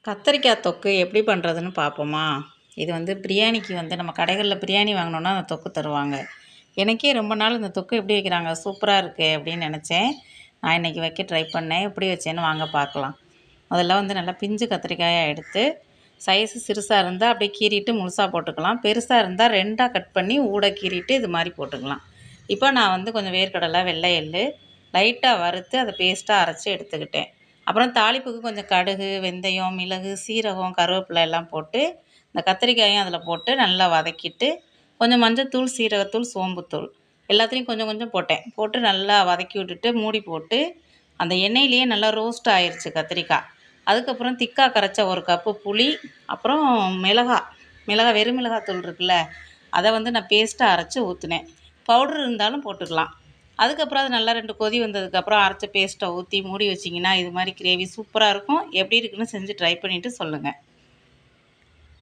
கத்தரிக்காய் தொக்கு எப்படி பண்ணுறதுன்னு பார்ப்போமா? இது வந்து பிரியாணிக்கு வந்து நம்ம கடைகள்ல பிரியாணி வாங்கினோன்னா அந்த தொக்கு தருவாங்க. எனக்கே ரொம்ப நாள் இந்த தொக்கு எப்படி வைக்கிறாங்க சூப்பரா இருக்கே அப்படின்னு நெனச்சேன். நான் இன்றைக்கி வைக்க ட்ரை பண்ணேன். எப்படி வச்சேன்னு வாங்க பார்க்கலாம். முதல்ல வந்து நல்லா பிஞ்சு கத்திரிக்காயா எடுத்து சைஸு சிறுசா இருந்தால் அப்படியே கீறிட்டு முழுசா போட்டுக்கலாம். பெருசா இருந்தால் 2ஆ கட் பண்ணி ஊட கீறிட்டு இது மாதிரி போட்டுக்கலாம். இப்போ நான் வந்து கொஞ்சம் வேர்க்கடலை, வெள்ளை எள்ளு லைட்டா வறுத்து அதை பேஸ்ட்டாக அரைச்சி எடுத்துக்கிட்டேன். அப்புறம் தாளிப்புக்கு கொஞ்சம் கடுகு, வெந்தயம், மிளகு, சீரகம், கருவேப்பிலை எல்லாம் போட்டு இந்த கத்திரிக்காயும் அதில் போட்டு நல்லா வதக்கிட்டு, கொஞ்சம் மஞ்சத்தூள், சீரகத்தூள், சோம்புத்தூள் எல்லாத்துலேயும் கொஞ்சம் கொஞ்சம் போட்டேன். போட்டு நல்லா வதக்கி விட்டுட்டு மூடி போட்டு அந்த எண்ணெயிலேயே நல்லா ரோஸ்ட் ஆயிருச்சு கத்திரிக்காய். அதுக்கப்புறம் திக்கா கரைச்ச 1 கப்பு புளி, அப்புறம் வெறும் மிளகாத்தூள் இருக்குல்ல, அதை வந்து நான் பேஸ்ட்டாக அரைச்சி ஊற்றினேன். பவுடர் இருந்தாலும் போட்டுக்கலாம். அதுக்கப்புறம் அது நல்லா 2 கொதி வந்ததுக்கப்புறம் அரைச்ச பேஸ்ட்டை ஊற்றி மூடி வச்சிங்கன்னா இது மாதிரி கிரேவி சூப்பராக இருக்கும். எப்படி இருக்குன்னு செஞ்சு ட்ரை பண்ணிவிட்டு சொல்லுங்கள்.